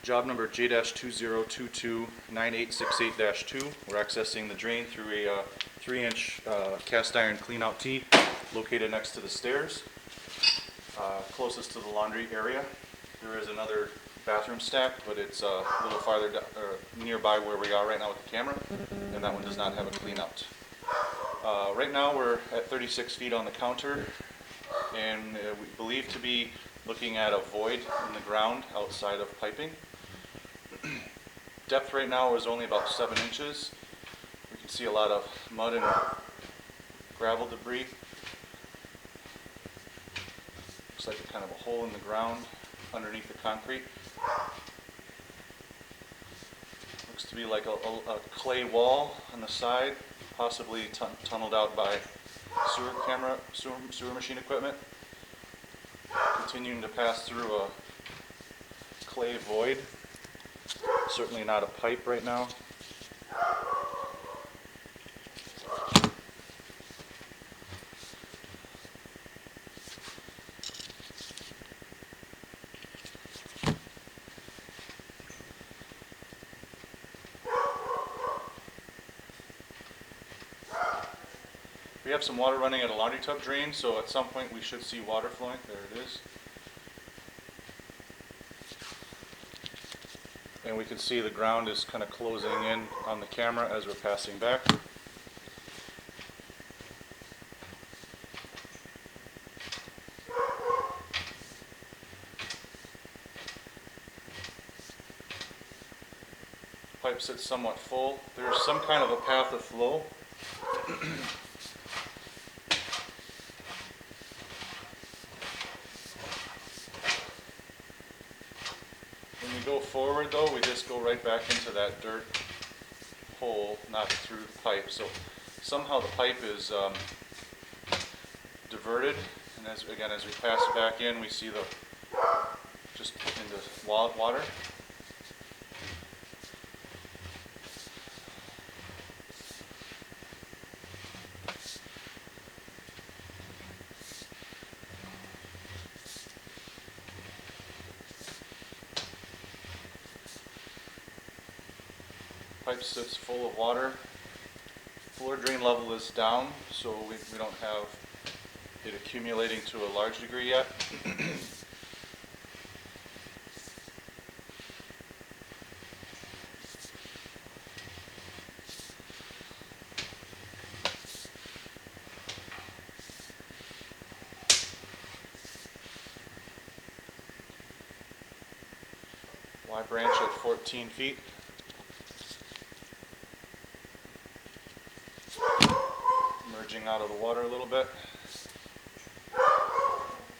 Job number J-20229868-2. We're accessing the drain through a 3-inch cast iron cleanout tee located next to the stairs, closest to the laundry area. There is another bathroom stack, but it's a little farther nearby where we are right now with the camera, and that one does not have a cleanout. Right now we're at 36 feet on the counter, and we believe to be looking at a void in the ground outside of piping. Depth right now is only about 7 inches. We can see a lot of mud and gravel debris. Looks like a kind of a hole in the ground underneath the concrete. Looks to be like a clay wall on the side, possibly tunneled out by sewer machine equipment. Continuing to pass through a clay void. Certainly not a pipe right now. We have some water running at a laundry tub drain, so at some point we should see water flowing. There it is. And we can see the ground is kind of closing in on the camera as we're passing back. Pipe sits somewhat full. There's some kind of a path of flow. When we go forward though, we just go right back into that dirt hole, not through the pipe. So somehow the pipe is diverted, and as we pass back in, we see the just into water. Pipe sits full of water. Floor drain level is down, so we don't have it accumulating to a large degree yet. Y branch at 14 feet. Emerging out of the water a little bit.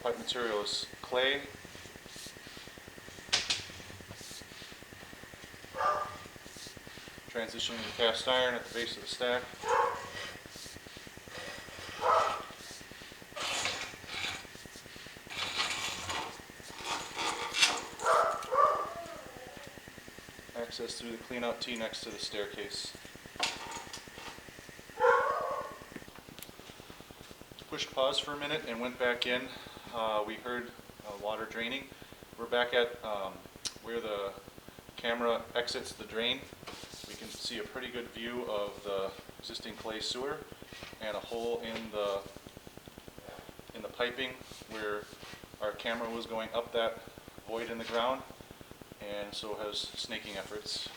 Pipe material is clay. Transitioning to cast iron at the base of the stack. Access through the cleanout tee next to the staircase. Pushed pause for a minute and went back in. We heard water draining. We're back at where the camera exits the drain. We can see a pretty good view of the existing clay sewer and a hole in the piping where our camera was going up that void in the ground, and so has snaking efforts.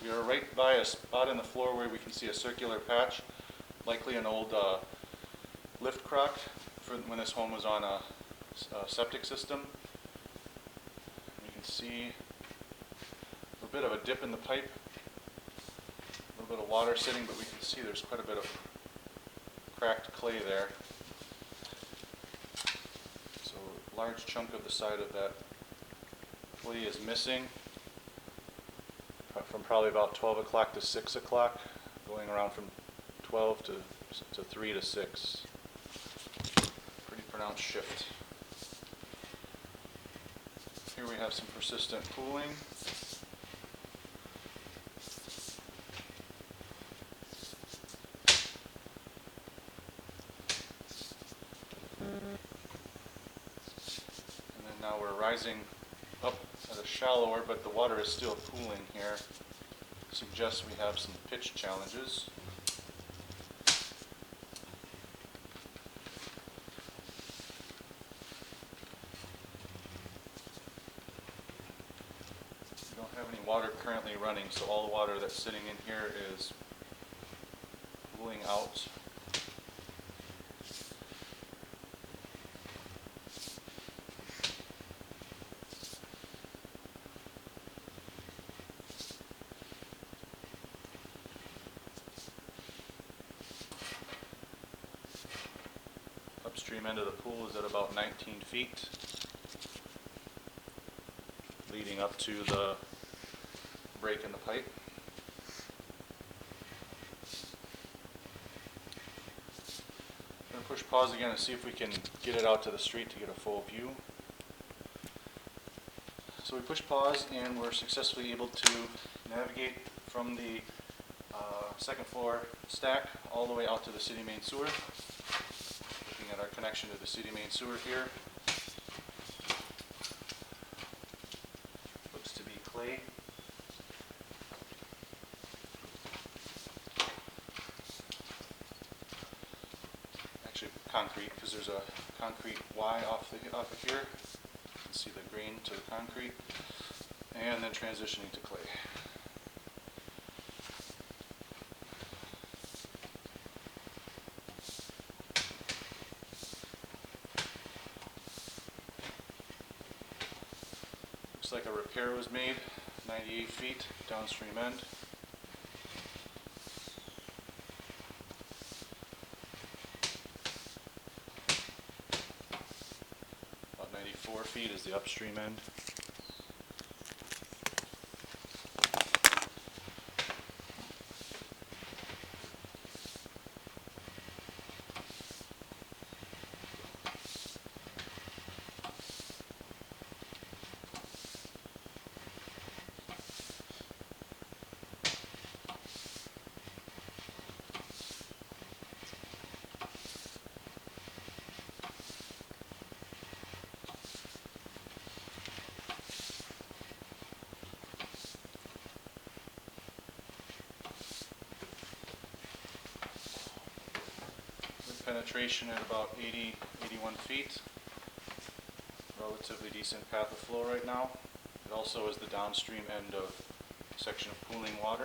We are right by a spot in the floor where we can see a circular patch, likely an old lift crock for when this home was on a septic system. You can see a bit of a dip in the pipe, a little bit of water sitting, but we can see there's quite a bit of cracked clay there. So a large chunk of the side of that clay is missing from probably about 12 o'clock to 6 o'clock, going around from 12 to 3 to 6. Pronounced shift. Here we have some persistent pooling. And then now we're rising up at a shallower, but the water is still pooling here. Suggests we have some pitch challenges. We don't have any water currently running, so all the water that's sitting in here is pooling out. Upstream end of the pool is at about 19 feet, leading up to the break in the pipe. I'm going to push pause again and see if we can get it out to the street to get a full view. So we push pause and we're successfully able to navigate from the second floor stack all the way out to the city main sewer. Looking at our connection to the city main sewer here. Looks to be clay. Actually concrete, because there's a concrete Y off of here. You can see the grain to the concrete. And then transitioning to clay. Looks like a repair was made, 98 feet downstream end. About 94 feet is the upstream end. Penetration at about 80, 81 feet. Relatively decent path of flow right now. It also is the downstream end of section of pooling water.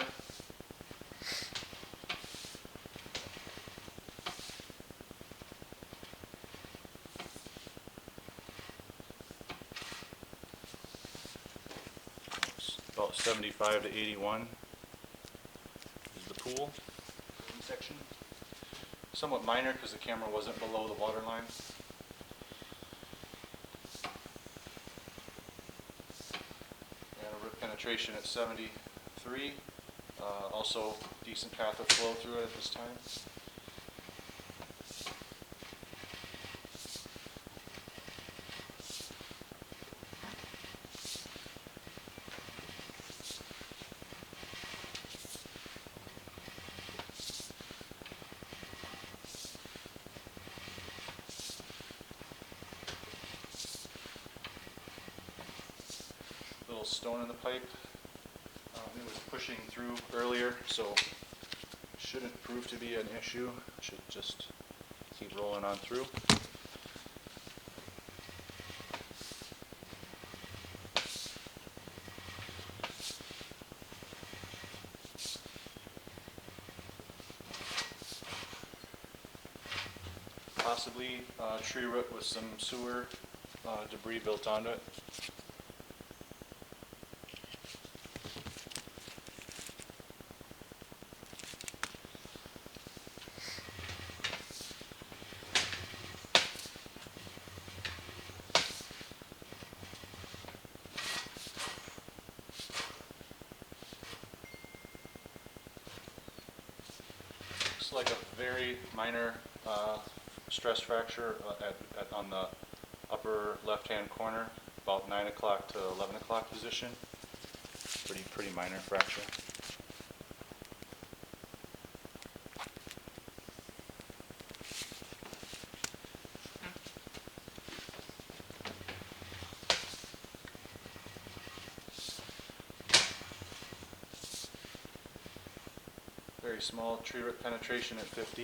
It's about 75 to 81 is the pool section. Somewhat minor because the camera wasn't below the water line. And a rip penetration at 73. Also decent path of flow through it at this time. Little stone in the pipe. It was pushing through earlier, so shouldn't prove to be an issue. Should just keep rolling on through. Possibly tree root with some sewer debris built onto it. Looks like a very minor stress fracture on the upper left-hand corner, about 9 o'clock to 11 o'clock position. Pretty minor fracture. Very small tree root penetration at 50.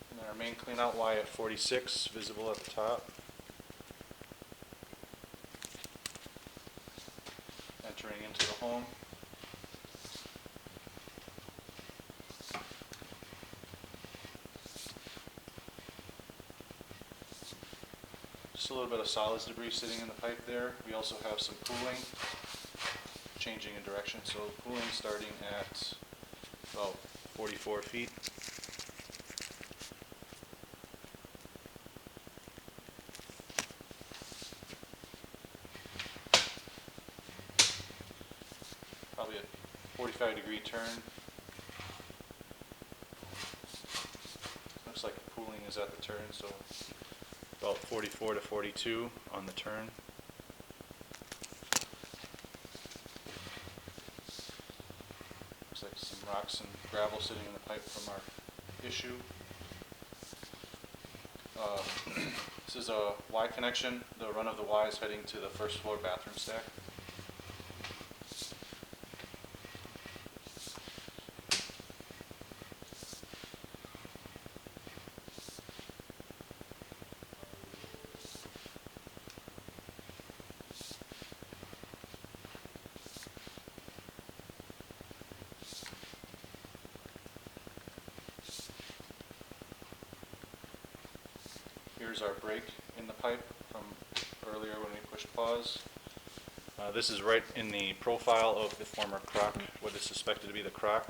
And then our main clean out Y at 46, visible at the top. Entering into the home. Just a little bit of solids debris sitting in the pipe there. We also have some cooling changing in direction. So cooling starting at about 44 feet. Probably a 45-degree turn. Looks like the cooling is at the turn, so about 44 to 42 on the turn. Looks like some rocks and gravel sitting in the pipe from our issue. This is a Y connection. The run of the Y is heading to the first floor bathroom stack. Here's our break in the pipe from earlier when we pushed pause. This is right in the profile of the former crock, what is suspected to be the crock.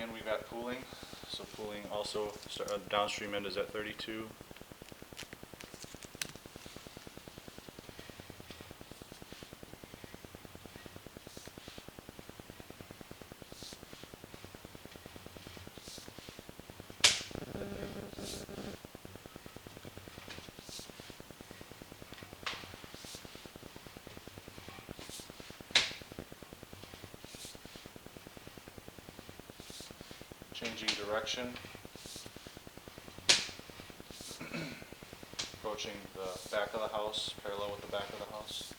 And we've got cooling, so cooling also, downstream end is at 32. Changing direction, approaching the back of the house, parallel with the back of the house.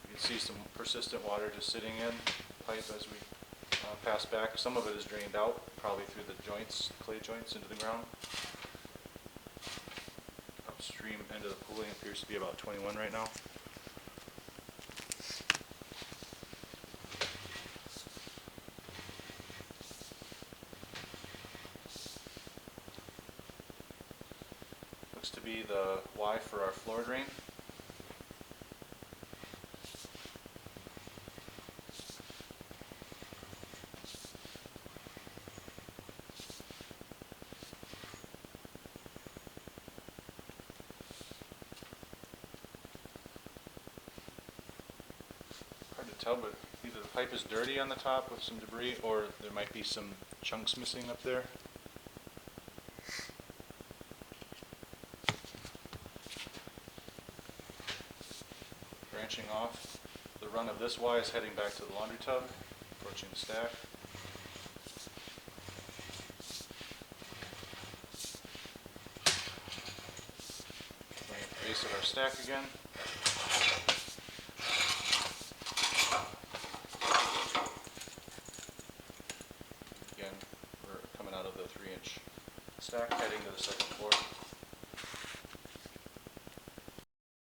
You can see some persistent water just sitting in the pipe as we pass back. Some of it is drained out, probably through the joints, clay joints into the ground. Upstream end of the cooling appears to be about 21 right now. Looks to be the Y for our floor drain. Hard to tell, but either the pipe is dirty on the top with some debris, or there might be some chunks missing up there. Branching off, the run of this Y is heading back to the laundry tub, approaching the stack. Going at the base of our stack again. Again, we're coming out of the 3-inch stack, heading to the second floor.